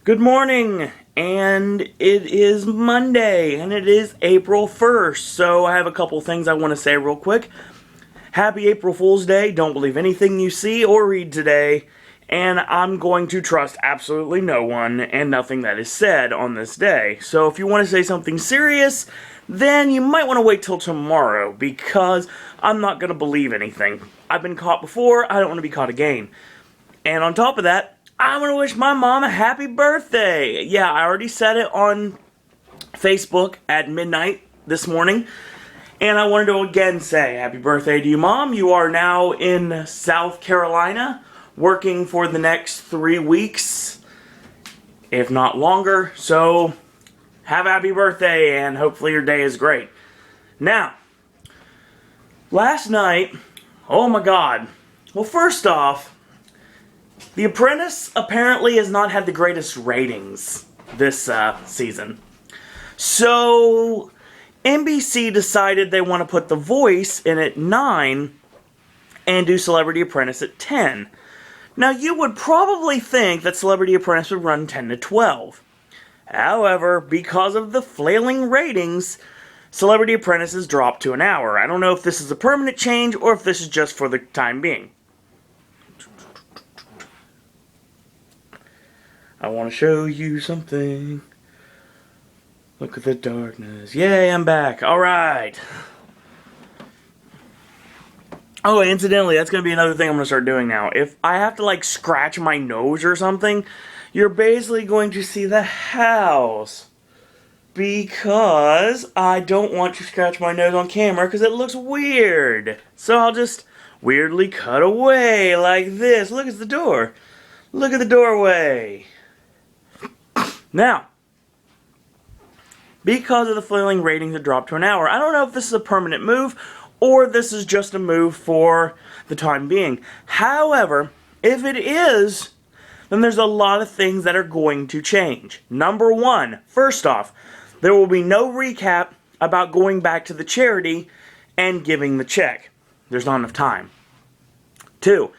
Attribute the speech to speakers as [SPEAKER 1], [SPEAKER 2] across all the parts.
[SPEAKER 1] Good morning, and it is Monday, and it is April 1st, so I have a couple things I want to say real quick. Happy April Fool's Day, don't believe anything you see or read today, and I'm going to trust absolutely no one and nothing that is said on this day. So if you want to say something serious, then you might want to wait till tomorrow, because I'm not going to believe anything. I've been caught before, I don't want to be caught again. And on top of that, I'm going to wish my mom a happy birthday. Yeah, I already said it on Facebook at midnight this morning. And I wanted to again say happy birthday to you, Mom. You are now in South Carolina, working for the next 3 weeks, if not longer. So, have a happy birthday, and hopefully your day is great. Now, last night, oh my God. Well, first off, The Apprentice apparently has not had the greatest ratings this season. So, NBC decided they want to put The Voice in at 9 and do Celebrity Apprentice at 10. Now, you would probably think that Celebrity Apprentice would run 10 to 12. However, because of the flailing ratings, Celebrity Apprentice has dropped to an hour. I don't know if this is a permanent change or if this is just for the time being. I want to show you something. Look at the darkness. Yay, I'm back. Alright. Oh, incidentally, that's going to be another thing I'm going to start doing now. If I have to, like, scratch my nose or something, you're basically going to see the house. Because I don't want to scratch my nose on camera because it looks weird. So I'll just weirdly cut away like this. Look, it's the door. Look at the doorway. Now, because of the flailing ratings that dropped to an hour, I don't know if this is a permanent move or this is just a move for the time being. However, if it is, then there's a lot of things that are going to change. Number one, first off, there will be no recap about going back to the charity and giving the check. There's not enough time. Two,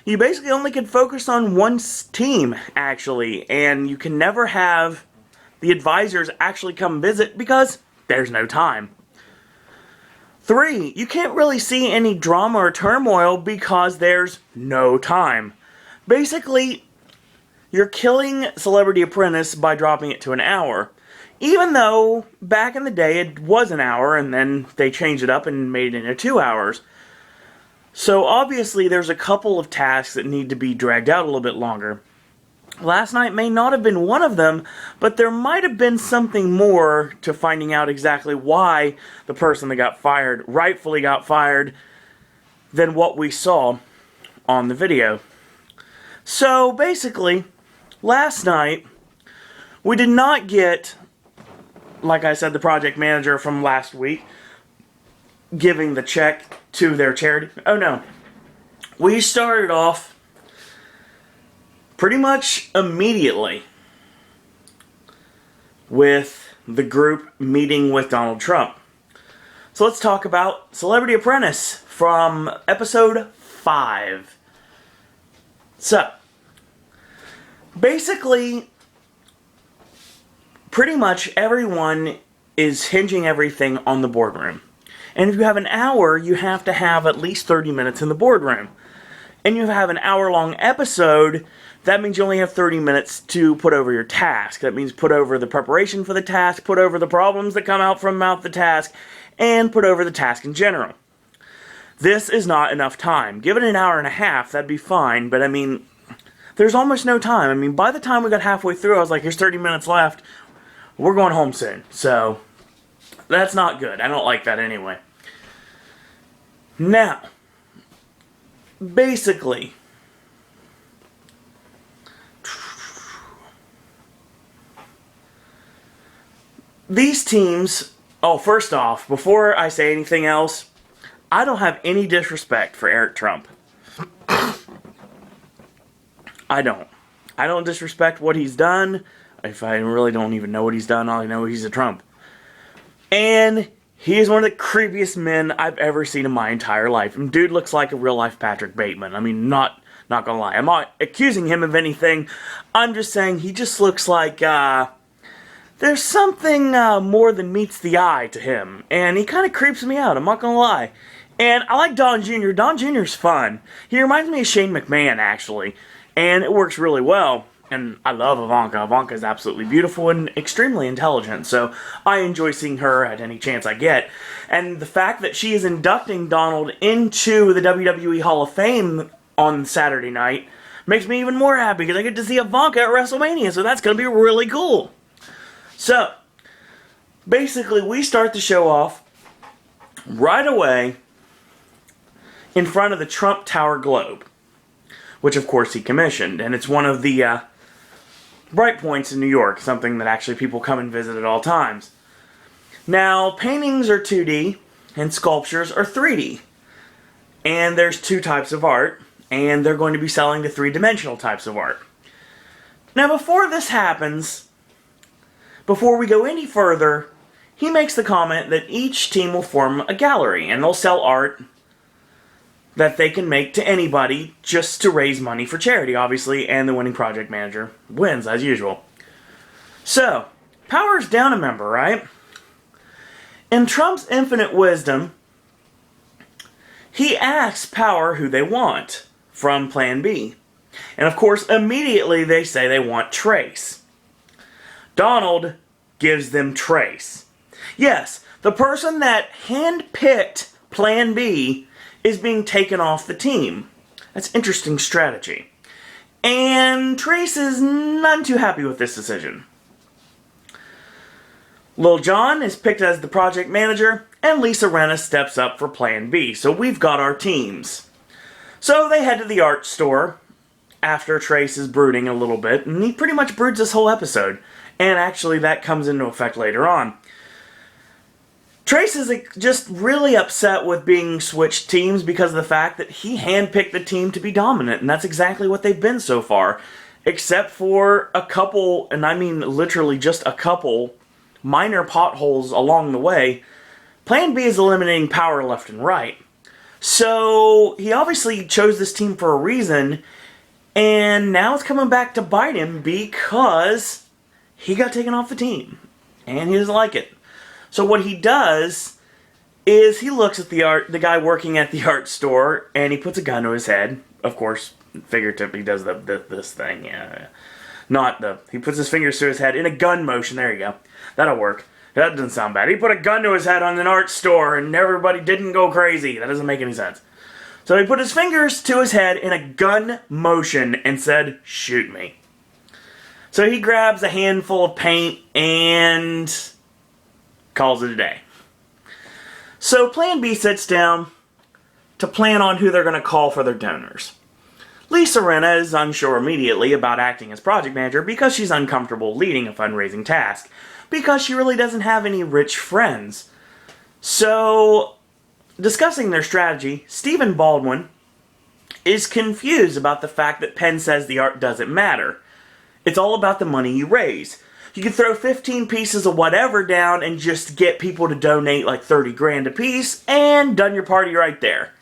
[SPEAKER 1] you basically only can focus on one team, actually, and you can never have the advisors actually come visit because there's no time. 3, you can't really see any drama or turmoil because there's no time. Basically, you're killing Celebrity Apprentice by dropping it to an hour. Even though, back in the day, it was an hour, and then they changed it up and made it into 2 hours. So, obviously, there's a couple of tasks that need to be dragged out a little bit longer. Last night may not have been one of them, but there might have been something more to finding out exactly why the person that got fired rightfully got fired than what we saw on the video. So, basically, last night, we did not get, like I said, the project manager from last week giving the check to their charity. Oh no. We started off pretty much immediately with the group meeting with Donald Trump. So let's talk about Celebrity Apprentice from episode 5. So, basically, pretty much everyone is hinging everything on the boardroom. And if you have an hour, you have to have at least 30 minutes in the boardroom. And you have an hour-long episode, that means you only have 30 minutes to put over your task. That means put over the preparation for the task, put over the problems that come out from the task, and put over the task in general. This is not enough time. Give it an hour and a half, that'd be fine, but I mean, there's almost no time. I mean, by the time we got halfway through, I was like, here's 30 minutes left. We're going home soon. So, that's not good. I don't like that anyway. Now, basically, these teams, first off, before I say anything else, I don't have any disrespect for Eric Trump. I don't. I don't disrespect what he's done. If I really don't even know what he's done, all I know he's a Trump. And he is one of the creepiest men I've ever seen in my entire life. And dude looks like a real-life Patrick Bateman. I mean, not Not gonna lie. I'm not accusing him of anything. I'm just saying he just looks like, there's something more than meets the eye to him. And he kind of creeps me out, I'm not gonna lie. And I like Don Jr. Don Jr.'s fun. He reminds me of Shane McMahon, actually. And it works really well. And I love Ivanka. Ivanka is absolutely beautiful and extremely intelligent. So I enjoy seeing her at any chance I get. And the fact that she is inducting Donald into the WWE Hall of Fame on Saturday night makes me even more happy because I get to see Ivanka at WrestleMania. So that's going to be really cool. So, basically we start the show off right away in front of the Trump Tower Globe, which of course he commissioned, and it's one of the bright points in New York, something that actually people come and visit at all times. Now, paintings are 2D, and sculptures are 3D, and there's two types of art, and they're going to be selling the three-dimensional types of art. Now, before this happens, before we go any further, he makes the comment that each team will form a gallery, and they'll sell art that they can make to anybody just to raise money for charity, obviously, and the winning project manager wins, as usual. So, Power's down a member, right? In Trump's infinite wisdom, he asks Power who they want from Plan B. And of course, immediately they say they want Trace. Donald gives them Trace. Yes, the person that handpicked Plan B is being taken off the team. That's interesting strategy. And Trace is none too happy with this decision. Lil Jon is picked as the project manager, and Lisa Rinna steps up for Plan B. So we've got our teams. So they head to the art store after Trace is brooding a little bit, and he pretty much broods this whole episode. And actually that comes into effect later on. Trace is just really upset with being switched teams because of the fact that he handpicked the team to be dominant, and that's exactly what they've been so far. Except for a couple, and I mean literally just a couple, minor potholes along the way, Plan B is eliminating Power left and right. So he obviously chose this team for a reason, and now it's coming back to bite him because he got taken off the team, and he doesn't like it. So what he does is he looks at the guy working at the art store, and he puts a gun to his head. Of course, figuratively, he does this thing. Yeah, he puts his fingers to his head in a gun motion. There you go. That'll work. That doesn't sound bad. He put a gun to his head on an art store, and everybody didn't go crazy. That doesn't make any sense. So he put his fingers to his head in a gun motion and said, "Shoot me." So he grabs a handful of paint and calls it a day. So Plan B sits down to plan on who they're going to call for their donors. Lisa Rinna is unsure immediately about acting as project manager because she's uncomfortable leading a fundraising task, because she really doesn't have any rich friends. So, discussing their strategy, Stephen Baldwin is confused about the fact that Penn says the art doesn't matter. It's all about the money you raise. You can throw 15 pieces of whatever down and just get people to donate like 30 grand a piece, and done your party right there.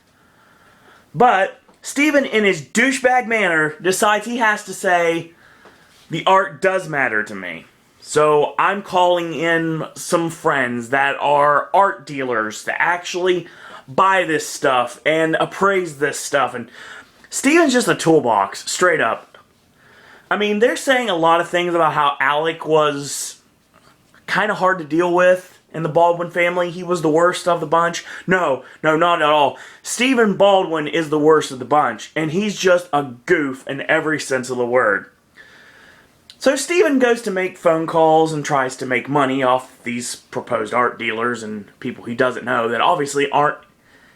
[SPEAKER 1] But Steven, in his douchebag manner, decides he has to say, the art does matter to me. So I'm calling in some friends that are art dealers to actually buy this stuff and appraise this stuff. And Steven's just a toolbox, straight up. I mean, they're saying a lot of things about how Alec was kind of hard to deal with in the Baldwin family. He was the worst of the bunch. No, not at all. Stephen Baldwin is the worst of the bunch, and he's just a goof in every sense of the word. So Stephen goes to make phone calls and tries to make money off these proposed art dealers and people he doesn't know that obviously aren't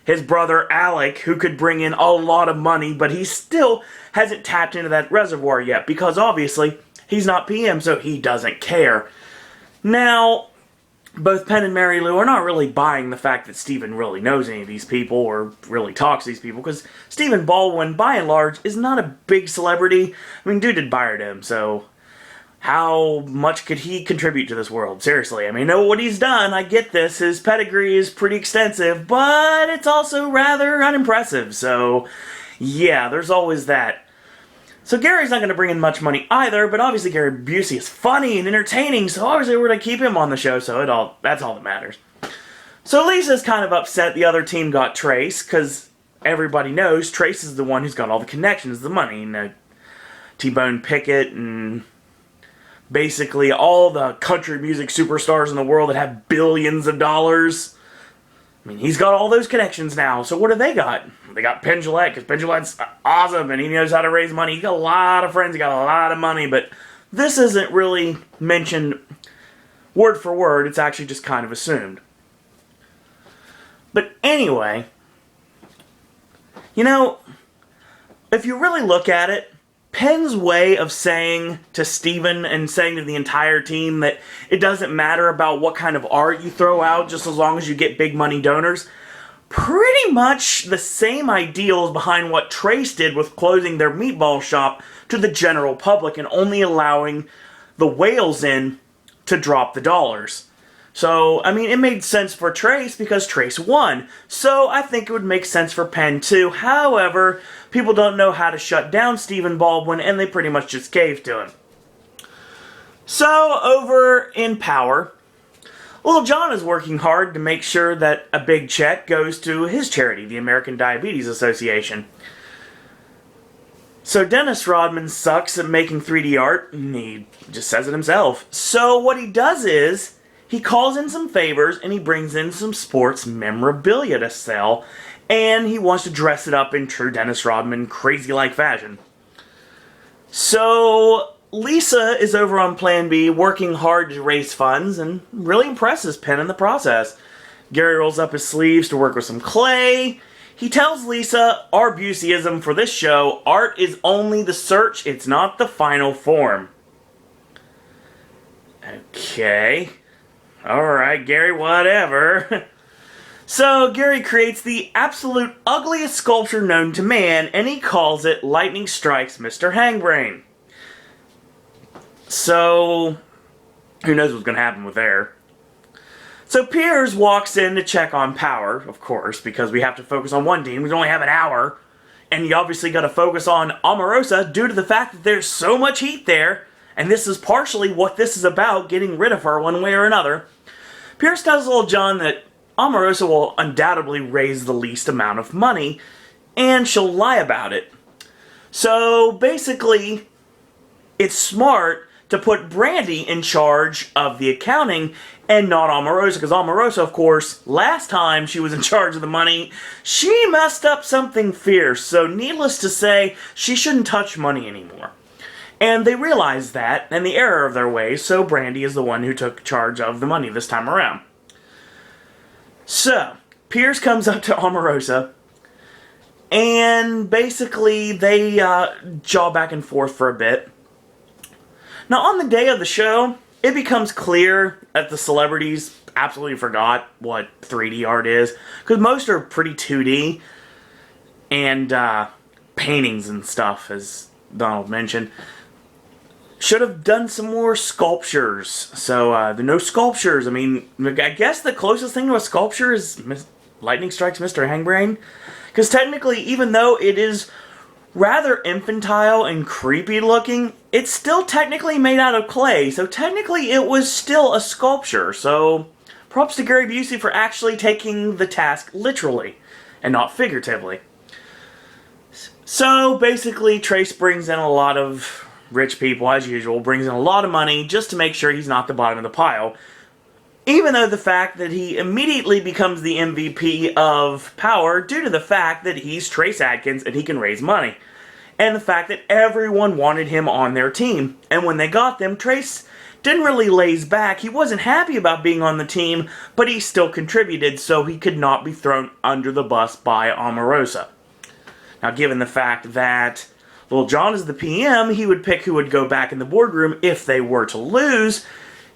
[SPEAKER 1] his brother Alec, who could bring in a lot of money, but he still hasn't tapped into that reservoir yet, because obviously he's not PM, so he doesn't care. Now, both Penn and Mary Lou are not really buying the fact that Stephen really knows any of these people or really talks to these people, because Stephen Baldwin, by and large, is not a big celebrity. I mean, dude admired him, so how much could he contribute to this world? Seriously, I mean, know what he's done, I get this, his pedigree is pretty extensive, but it's also rather unimpressive, so yeah, there's always that. So Gary's not going to bring in much money either, but obviously Gary Busey is funny and entertaining, so obviously we're going to keep him on the show, so that's all that matters. So Lisa's kind of upset the other team got Trace, because everybody knows Trace is the one who's got all the connections, the money, you know, T-Bone Pickett and basically all the country music superstars in the world that have billions of dollars. I mean, he's got all those connections now, so what do they got? They got Penn Jillette, because Penn Jillette's awesome, and he knows how to raise money. He's got a lot of friends, he got a lot of money, but this isn't really mentioned word for word. It's actually just kind of assumed. But anyway, you know, if you really look at it, Penn's way of saying to Steven and saying to the entire team that it doesn't matter about what kind of art you throw out just as long as you get big money donors, pretty much the same ideals behind what Trace did with closing their meatball shop to the general public and only allowing the whales in to drop the dollars. So, I mean, it made sense for Trace because Trace won. So, I think it would make sense for Penn too. However, people don't know how to shut down Stephen Baldwin, and they pretty much just gave to him. So, over in Power, Little John is working hard to make sure that a big check goes to his charity, the American Diabetes Association. So Dennis Rodman sucks at making 3D art, and he just says it himself. So what he does is, he calls in some favors and he brings in some sports memorabilia to sell, and he wants to dress it up in true Dennis Rodman crazy-like fashion. So Lisa is over on Plan B working hard to raise funds and really impresses Penn in the process. Gary rolls up his sleeves to work with some clay. He tells Lisa, our Buseyism for this show, art is only the search, it's not the final form. Okay. Alright, Gary, whatever. So, Gary creates the absolute ugliest sculpture known to man, and he calls it Lightning Strikes Mr. Hangbrain. So, who knows what's going to happen with there. So, Piers walks in to check on Power, of course, because we have to focus on one team. We only have an hour, and you obviously got to focus on Omarosa due to the fact that there's so much heat there. And this is partially what this is about, getting rid of her one way or another. Pierce tells Little John that Omarosa will undoubtedly raise the least amount of money, and she'll lie about it. So, basically, it's smart to put Brandy in charge of the accounting and not Omarosa, because Omarosa, of course, last time she was in charge of the money, she messed up something fierce. So, needless to say, she shouldn't touch money anymore. And they realize that, and the error of their ways, so Brandy is the one who took charge of the money this time around. So, Pierce comes up to Omarosa, and basically they jaw back and forth for a bit. Now, on the day of the show, it becomes clear that the celebrities absolutely forgot what 3D art is, because most are pretty 2D, and paintings and stuff, as Donald mentioned. Should have done some more sculptures. So, the no sculptures. I mean, I guess the closest thing to a sculpture is Lightning Strikes Mr. Hangbrain. Because technically, even though it is rather infantile and creepy looking, it's still technically made out of clay. So, technically, it was still a sculpture. So, props to Gary Busey for actually taking the task literally and not figuratively. So, basically, Trace brings in a lot of rich people, as usual, brings in a lot of money just to make sure he's not the bottom of the pile. Even though the fact that he immediately becomes the MVP of Power due to the fact that he's Trace Adkins and he can raise money. And the fact that everyone wanted him on their team. And when they got them, Trace didn't really laze back. He wasn't happy about being on the team, but he still contributed so he could not be thrown under the bus by Omarosa. Now, given the fact that Little John is the PM, he would pick who would go back in the boardroom if they were to lose.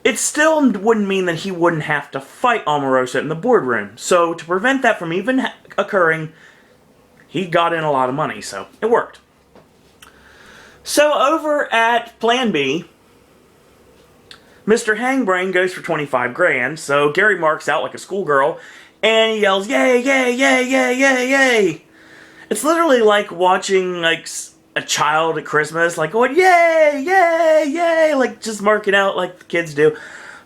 [SPEAKER 1] It still wouldn't mean that he wouldn't have to fight Omarosa in the boardroom. So to prevent that from even occurring, he got in a lot of money, so it worked. So over at Plan B, Mr. Hangbrain goes for 25 grand, so Gary marks out like a schoolgirl, and he yells, yay, yay, yay, yay, yay, yay. It's literally like watching, like, a child at Christmas, like going, yay, yay, yay, like just marking out like the kids do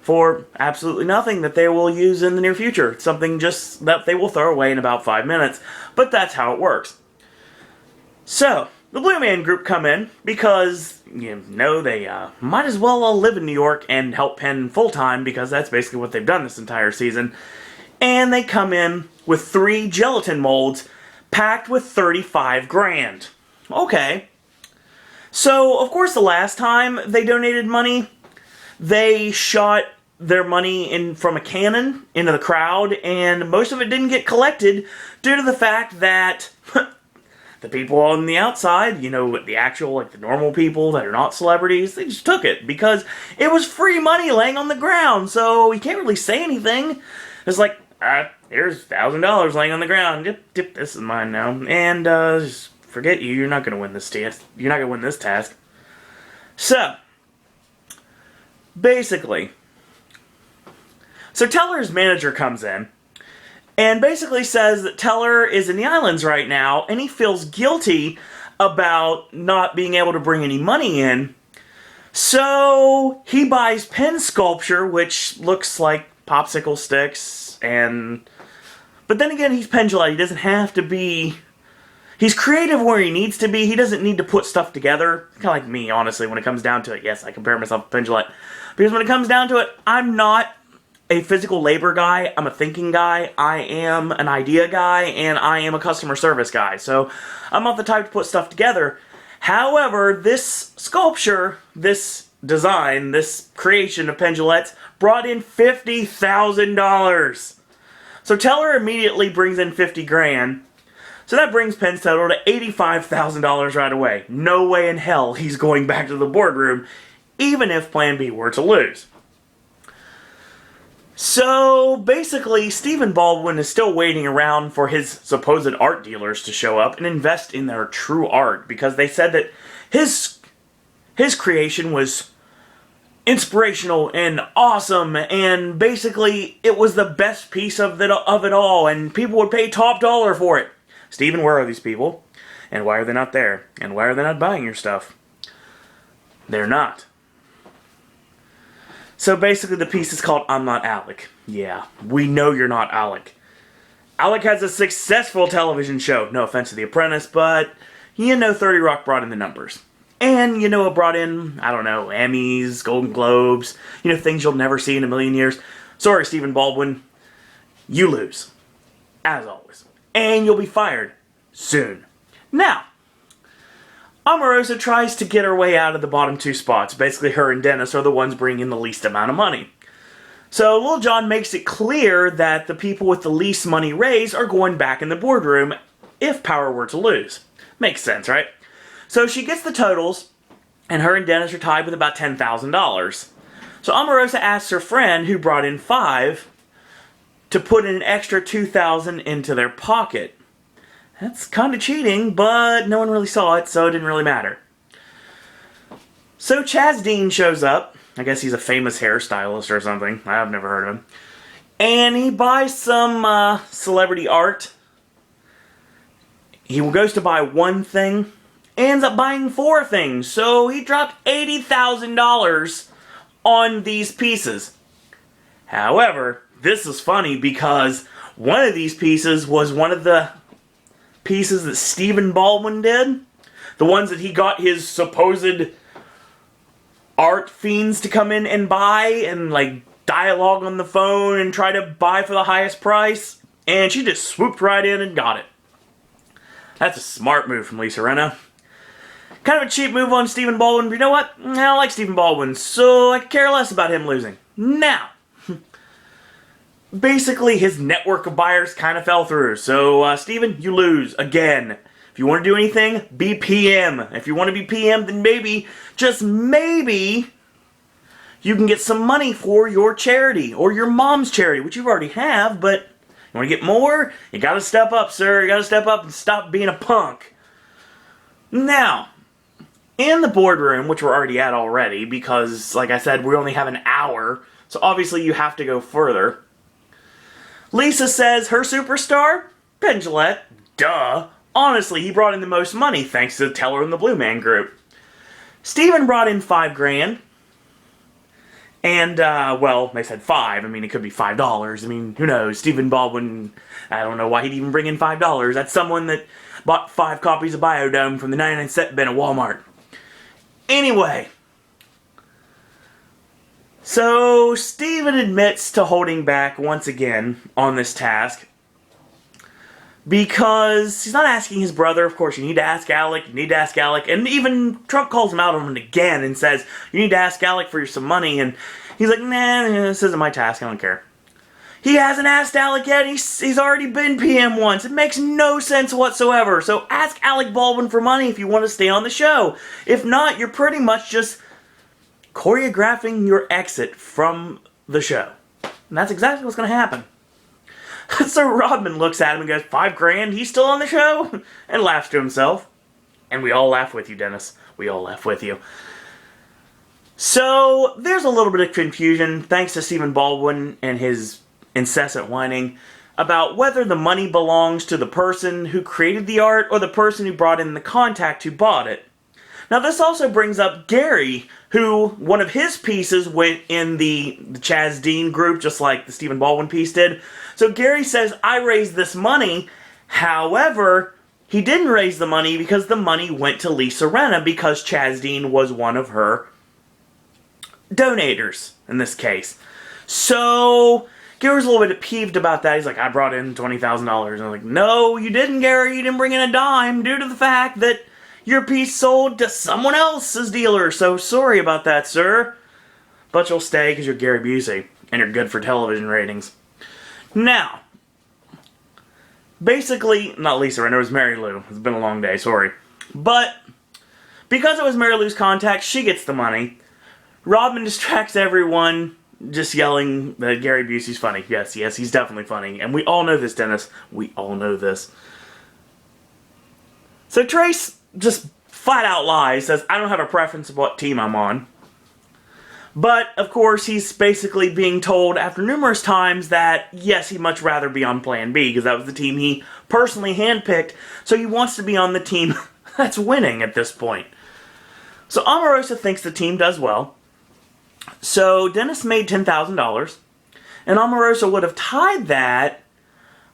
[SPEAKER 1] for absolutely nothing that they will use in the near future. Something just that they will throw away in about 5 minutes. But that's how it works. So, the Blue Man Group come in because, you know, they might as well live in New York and help Penn full-time because that's basically what they've done this entire season. And they come in with 3 gelatin molds packed with 35 grand. Okay. So, of course, the last time they donated money, they shot their money in from a cannon into the crowd, and most of it didn't get collected due to the fact that the people on the outside, you know, the actual, like the normal people that are not celebrities, they just took it because it was free money laying on the ground, so you can't really say anything. It's like, here's $1,000 laying on the ground. Dip, this is mine now. And just forget you. You're not going to win this task. You're not going to win this task. So, basically, Teller's manager comes in and basically says that Teller is in the islands right now and he feels guilty about not being able to bring any money in. So, he buys Penn sculpture, which looks like popsicle sticks, but then again, he's Penn Jillette. He doesn't have to be. He's creative where he needs to be. He doesn't need to put stuff together. Kind of like me, honestly, when it comes down to it. Yes, I compare myself to Penn Jillette. Because when it comes down to it, I'm not a physical labor guy. I'm a thinking guy. I am an idea guy, and I am a customer service guy. So I'm not the type to put stuff together. However, this sculpture, this design, this creation of Penn Jillette's brought in $50,000. So Teller immediately brings in 50 grand. So that brings Penn's total to $85,000 right away. No way in hell he's going back to the boardroom, even if Plan B were to lose. So basically, Stephen Baldwin is still waiting around for his supposed art dealers to show up and invest in their true art, because they said that his creation was inspirational and awesome, and basically it was the best piece of it all, and people would pay top dollar for it. Stephen, where are these people? And why are they not there? And why are they not buying your stuff? They're not. So basically the piece is called I'm Not Alec. Yeah, we know you're not Alec. Alec has a successful television show. No offense to The Apprentice, but you know 30 Rock brought in the numbers. And, you know, it brought in, I don't know, Emmys, Golden Globes, you know, things you'll never see in a million years. Sorry, Stephen Baldwin. You lose. As always. And you'll be fired. Soon. Now, Omarosa tries to get her way out of the bottom 2 spots. Basically, her and Dennis are the ones bringing in the least amount of money. So, Lil Jon makes it clear that the people with the least money raised are going back in the boardroom if Power were to lose. Makes sense, right? So she gets the totals, and her and Dennis are tied with about $10,000. So Omarosa asks her friend, who brought in 5, to put in an extra $2,000 into their pocket. That's kind of cheating, but no one really saw it, so it didn't really matter. So Chaz Dean shows up. I guess he's a famous hairstylist or something. I've never heard of him. And he buys some celebrity art. He goes to buy one thing, ends up buying 4 things. So he dropped $80,000 on these pieces. However, this is funny because one of these pieces was one of the pieces that Stephen Baldwin did. The ones that he got his supposed art fiends to come in and buy and like dialogue on the phone and try to buy for the highest price. And she just swooped right in and got it. That's a smart move from Lisa Rinna. Kind of a cheap move on Stephen Baldwin, but you know what? I don't like Stephen Baldwin, so I could care less about him losing. Now, basically his network of buyers kind of fell through, so Stephen, you lose again. If you want to do anything, be PM. If you want to be PM, then maybe, just maybe, you can get some money for your charity, or your mom's charity, which you already have, but you want to get more? You gotta step up, sir. You gotta step up and stop being a punk. Now, in the boardroom, which we're already at already, because, like I said, we only have an hour, so obviously you have to go further. Lisa says her superstar, Penn Jillette, duh, Honestly, he brought in the most money thanks to Teller and the Blue Man Group. Steven brought in $5,000. And, well, they said $5. I mean, it could be $5. I mean, who knows? Stephen Baldwin, I don't know why he'd even bring in $5. That's someone that bought 5 copies of Biodome from the 99-cent bin at Walmart. Anyway. So, Steven admits to holding back once again on this task. Because he's not asking his brother. Of course, you need to ask Alec. You need to ask Alec. And even Trump calls him out on it again and says, you need to ask Alec for some money. And he's like, nah, this isn't my task. I don't care. He hasn't asked Alec yet. He's already been PM once. It makes no sense whatsoever. So ask Alec Baldwin for money if you want to stay on the show. If not, you're pretty much just choreographing your exit from the show. And that's exactly what's going to happen. So Rodman looks at him and goes, $5,000? He's still on the show? And laughs to himself. And we all laugh with you, Dennis. We all laugh with you. So, there's a little bit of confusion, thanks to Stephen Baldwin and his incessant whining, about whether the money belongs to the person who created the art or the person who brought in the contact who bought it. Now, this also brings up Gary, who, one of his pieces went in the Chaz Dean group, just like the Stephen Baldwin piece did. So Gary says, I raised this money. However, he didn't raise the money because the money went to Lisa Rinna because Chaz Dean was one of her donators in this case. So Gary was a little bit peeved about that. He's like, I brought in $20,000. And I'm like, no, you didn't, Gary. You didn't bring in a dime due to the fact that your piece sold to someone else's dealer. So sorry about that, sir. But you'll stay because you're Gary Busey and you're good for television ratings. Now, basically, not Lisa Rinna, it was Mary Lou. It's been a long day, sorry. But because it was Mary Lou's contact, she gets the money. Rodman distracts everyone just yelling that Gary Busey's funny. Yes, he's definitely funny. And we all know this, Dennis. We all know this. So Trace just flat out lies, says, I don't have a preference of what team I'm on. But, of course, he's basically being told after numerous times that, yes, he'd much rather be on Plan B, because that was the team he personally handpicked, so he wants to be on the team that's winning at this point. So Omarosa thinks the team does well. So Dennis made $10,000, and Omarosa would have tied that,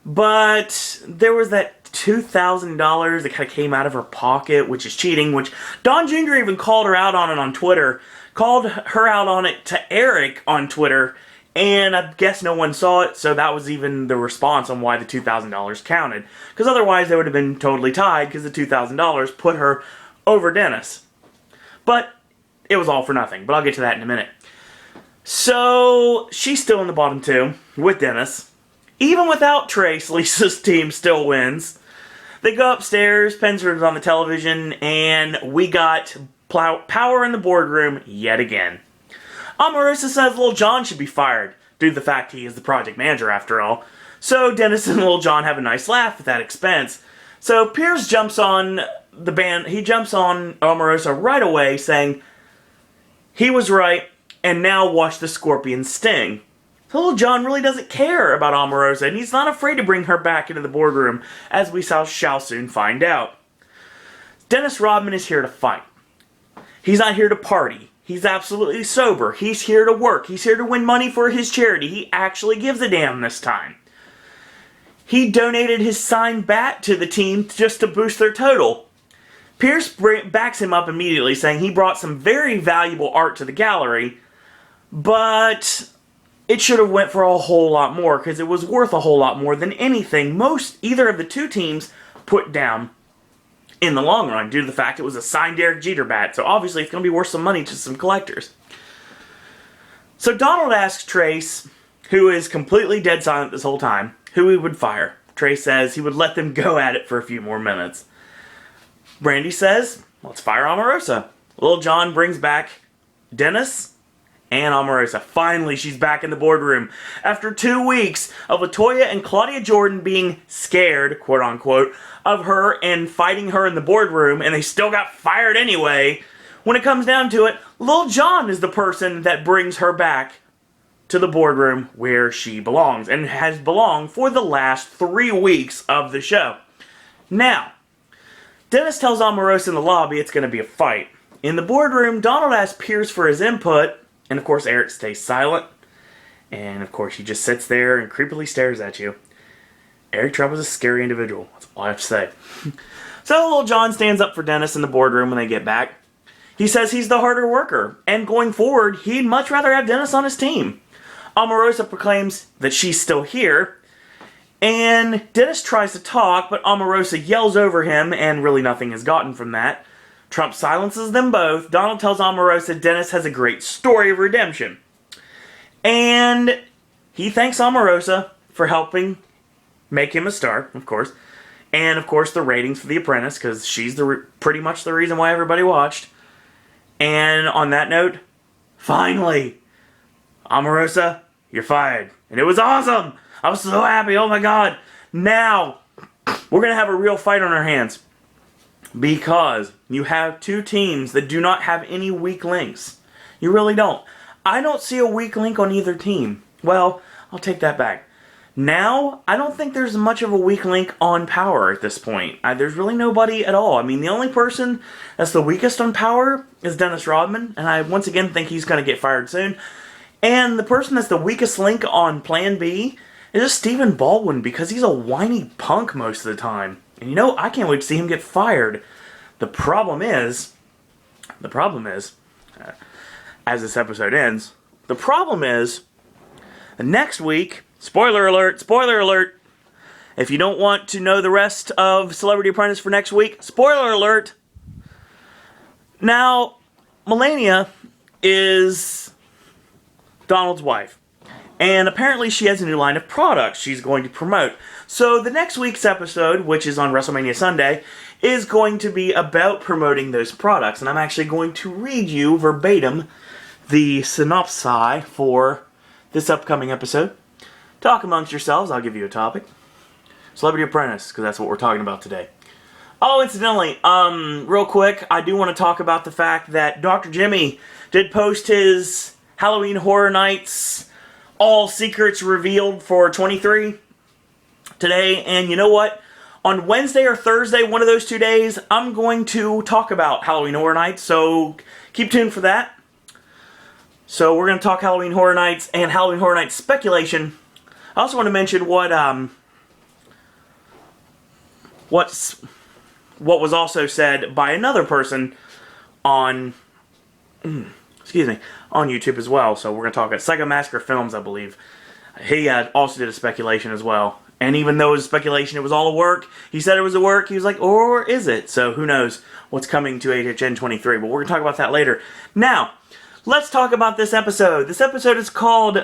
[SPEAKER 1] but there was that $2,000 that kind of came out of her pocket, which is cheating, which Don Jr. even called her out on it on Twitter, called her out on it to Eric on Twitter, and I guess no one saw it, so that was even the response on why the $2,000 counted. Because otherwise they would have been totally tied, because the $2,000 put her over Dennis. But it was all for nothing, but I'll get to that in a minute. So, she's still in the bottom two, with Dennis. Even without Trace, Lisa's team still wins. They go upstairs, Pensford's on the television, and we got power in the boardroom yet again. Omarosa says Lil Jon should be fired, due to the fact he is the project manager after all. So Dennis and Lil Jon have a nice laugh at that expense. So Piers jumps on the band, he jumps on Omarosa right away, saying, he was right, and now watch the scorpion sting. So Lil Jon really doesn't care about Omarosa, and he's not afraid to bring her back into the boardroom, as we shall soon find out. Dennis Rodman is here to fight. He's not here to party. He's absolutely sober. He's here to work. He's here to win money for his charity. He actually gives a damn this time. He donated his signed bat to the team just to boost their total. Pierce backs him up immediately, saying he brought some very valuable art to the gallery, but it should have went for a whole lot more, because it was worth a whole lot more than anything either of the two teams put down in the long run, due to the fact it was a signed Derek Jeter bat, so obviously it's going to be worth some money to some collectors. So Donald asks Trace, who is completely dead silent this whole time, who he would fire. Trace says he would let them go at it for a few more minutes. Brandy says, let's fire Omarosa. Lil Jon brings back Dennis and Omarosa. Finally, she's back in the boardroom. After 2 weeks of Latoya and Claudia Jordan being scared, quote unquote, of her and fighting her in the boardroom, and they still got fired anyway, when it comes down to it, Lil Jon is the person that brings her back to the boardroom where she belongs, and has belonged for the last 3 weeks of the show. Now, Dennis tells Omarosa in the lobby it's going to be a fight. In the boardroom, Donald asks Pierce for his input, and of course Eric stays silent. And of course he just sits there and creepily stares at you. Eric Trump is a scary individual. That's all I have to say. So little John stands up for Dennis in the boardroom when they get back. He says he's the harder worker, and going forward, he'd much rather have Dennis on his team. Omarosa proclaims that she's still here, and Dennis tries to talk, but Omarosa yells over him, and really nothing is gotten from that. Trump silences them both. Donald tells Omarosa Dennis has a great story of redemption. And he thanks Omarosa for helping make him a star, of course. And, of course, the ratings for The Apprentice, because she's pretty much the reason why everybody watched. And on that note, finally, Omarosa, you're fired. And it was awesome! I was so happy, oh my god. Now, we're going to have a real fight on our hands. Because you have two teams that do not have any weak links. You really don't. I don't see a weak link on either team. Well, I'll take that back. Now, I don't think there's much of a weak link on Power at this point. There's really nobody at all. I mean, the only person that's the weakest on Power is Dennis Rodman. And I once again think he's going to get fired soon. And the person that's the weakest link on Plan B is just Stephen Baldwin, because he's a whiny punk most of the time. And you know, I can't wait to see him get fired. The problem is, as this episode ends, the problem is, next week, spoiler alert, if you don't want to know the rest of Celebrity Apprentice for next week, spoiler alert. Now, Melania is Donald's wife. And apparently she has a new line of products she's going to promote. So the next week's episode, which is on WrestleMania Sunday, is going to be about promoting those products. And I'm actually going to read you verbatim the synopsis for this upcoming episode. Talk amongst yourselves. I'll give you a topic. Celebrity Apprentice, because that's what we're talking about today. Oh, incidentally, real quick, I do want to talk about the fact that Dr. Jimmy did post his Halloween Horror Nights All Secrets Revealed for 23 today. And you know what? On Wednesday or Thursday, one of those 2 days, I'm going to talk about Halloween Horror Nights. So keep tuned for that. So we're going to talk Halloween Horror Nights and Halloween Horror Nights speculation. I also want to mention what was also said by another person on on YouTube as well. So we're going to talk about Psycho Massacre Films, I believe. He also did a speculation as well. And even though it was speculation, it was all a work. He said it was a work. He was like, or is it? So who knows what's coming to HHN 23. But we're going to talk about that later. Now, let's talk about this episode. This episode is called,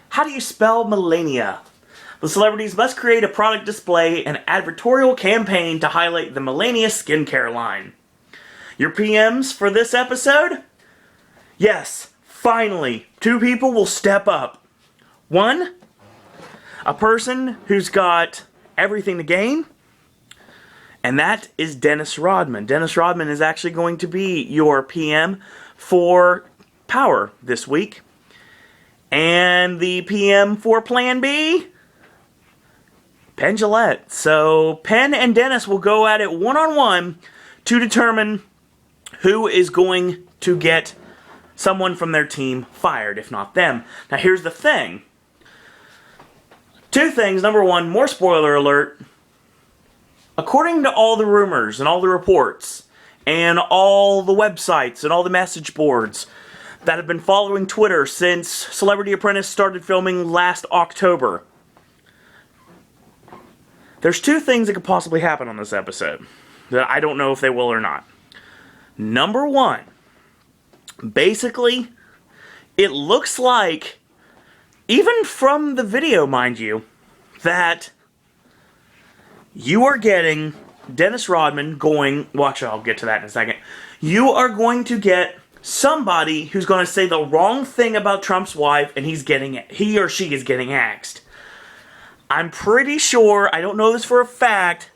[SPEAKER 1] How Do You Spell Melania? The celebrities must create a product display and advertorial campaign to highlight the Melania skincare line. Your PMs for this episode? Yes, finally, two people will step up. One, a person who's got everything to gain, and that is Dennis Rodman. Dennis Rodman is actually going to be your PM for Power this week. And the PM for Plan B, Penn Jillette. So Penn and Dennis will go at it one-on-one to determine who is going to get someone from their team fired, if not them. Now here's the thing. Two things. Number one, more spoiler alert. According to all the rumors and all the reports and all the websites and all the message boards that have been following Twitter since Celebrity Apprentice started filming last October, there's two things that could possibly happen on this episode that I don't know if they will or not. Number one, basically, it looks like, even from the video, mind you, that you are getting Dennis Rodman going, watch, I'll get to that in a second. You are going to get somebody who's going to say the wrong thing about Trump's wife, and he or she is getting axed. I'm pretty sure, I don't know this for a fact,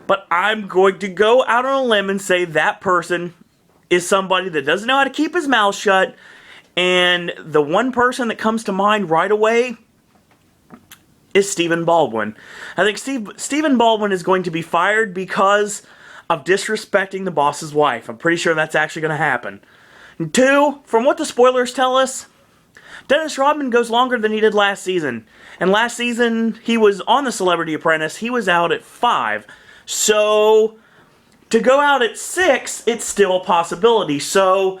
[SPEAKER 1] but I'm going to go out on a limb and say that person is somebody that doesn't know how to keep his mouth shut. And the one person that comes to mind right away is Stephen Baldwin. I think Stephen Baldwin is going to be fired because of disrespecting the boss's wife. I'm pretty sure that's actually going to happen. And 2, from what the spoilers tell us, Dennis Rodman goes longer than he did last season. And last season, he was on the Celebrity Apprentice. He was out at 5. So, to go out at 6, it's still a possibility. So,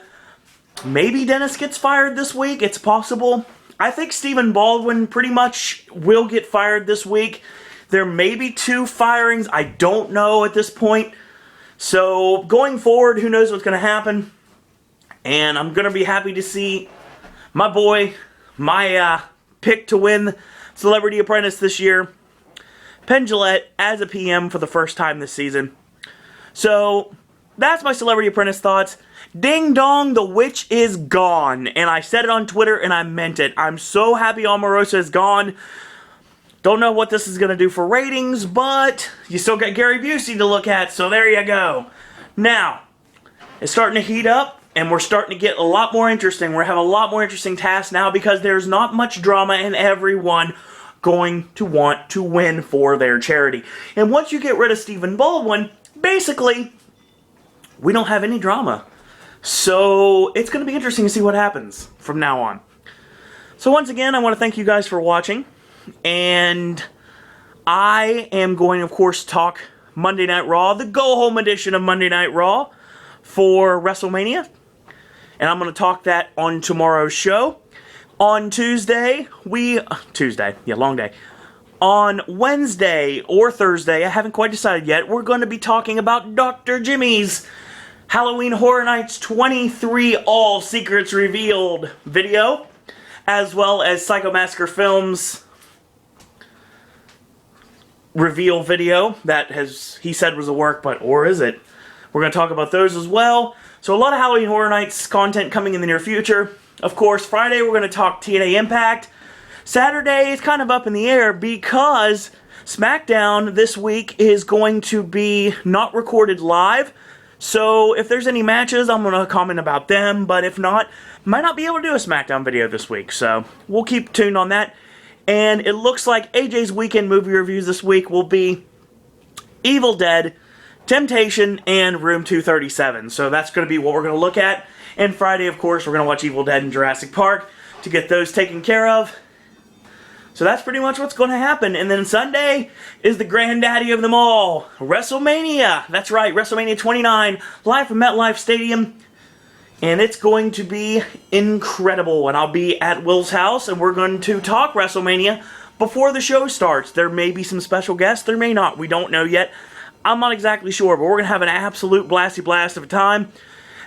[SPEAKER 1] maybe Dennis gets fired this week. It's possible. I think Stephen Baldwin pretty much will get fired this week. There may be 2 firings. I don't know at this point. So, going forward, who knows what's going to happen. And I'm going to be happy to see my boy, my pick to win Celebrity Apprentice this year, Penn Jillette, as a PM for the first time this season. So, that's my Celebrity Apprentice thoughts. Ding dong, the witch is gone. And I said it on Twitter and I meant it. I'm so happy Omarosa is gone. Don't know what this is going to do for ratings, but you still got Gary Busey to look at, so there you go. Now, it's starting to heat up, and we're starting to get a lot more interesting. We're having a lot more interesting tasks now because there's not much drama and everyone going to want to win for their charity. And once you get rid of Stephen Baldwin, basically, we don't have any drama. So, it's going to be interesting to see what happens from now on. So once again, I want to thank you guys for watching. And I am going, of course, to talk Monday Night Raw, the go-home edition of Monday Night Raw for WrestleMania. And I'm going to talk that on tomorrow's show. On Tuesday, long day. On Wednesday or Thursday, I haven't quite decided yet, we're going to be talking about Dr. Jimmy's Halloween Horror Nights 23 All Secrets Revealed video, as well as Psycho Massacre Films reveal video that he said was a work, or is it? We're going to talk about those as well. So a lot of Halloween Horror Nights content coming in the near future. Of course, Friday we're going to talk TNA Impact. Saturday is kind of up in the air because SmackDown this week is going to be not recorded live. So if there's any matches, I'm going to comment about them. But if not, might not be able to do a SmackDown video this week. So we'll keep tuned on that. And it looks like AJ's weekend movie reviews this week will be Evil Dead, Temptation, and Room 237. So that's going to be what we're going to look at. And Friday, of course, we're going to watch Evil Dead and Jurassic Park to get those taken care of. So that's pretty much what's going to happen. And then Sunday is the granddaddy of them all, WrestleMania. That's right, WrestleMania 29, live from MetLife Stadium. And it's going to be incredible. And I'll be at Will's house, and we're going to talk WrestleMania before the show starts. There may be some special guests, there may not. We don't know yet. I'm not exactly sure, but we're going to have an absolute blasty blast of a time.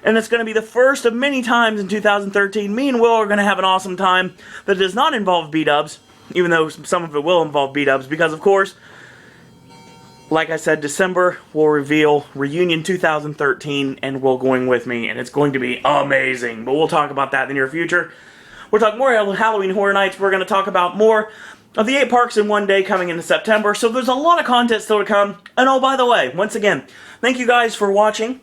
[SPEAKER 1] And it's going to be the first of many times in 2013. Me and Will are going to have an awesome time that does not involve B-dubs, even though some of it will involve B-dubs, because, of course, like I said, December will reveal Reunion 2013 and Will going with me, and it's going to be amazing. But we'll talk about that in the near future. We'll talk more Halloween Horror Nights. We're going to talk about more of the 8 parks in one day coming into September. So there's a lot of content still to come. And oh, by the way, once again, thank you guys for watching.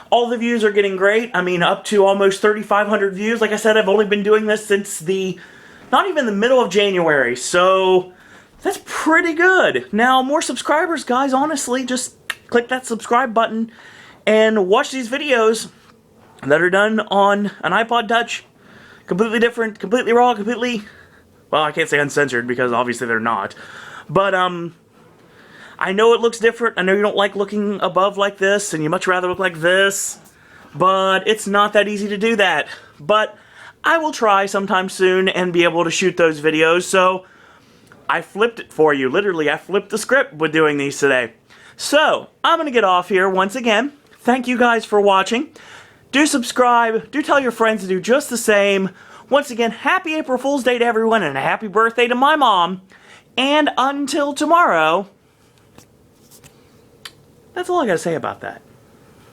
[SPEAKER 1] All the views are getting great. I mean, up to almost 3,500 views. Like I said, I've only been doing this since not even the middle of January. So that's pretty good. Now, more subscribers, guys. Honestly, just click that subscribe button and watch these videos that are done on an iPod Touch. Completely different, completely raw, completely, well, I can't say uncensored because obviously they're not. But, I know it looks different. I know you don't like looking above like this and you much rather look like this. But it's not that easy to do that. But I will try sometime soon and be able to shoot those videos. So I flipped it for you. Literally, I flipped the script with doing these today. So, I'm going to get off here once again. Thank you guys for watching. Do subscribe. Do tell your friends to do just the same. Once again, happy April Fool's Day to everyone and a happy birthday to my mom. And until tomorrow, that's all I got to say about that.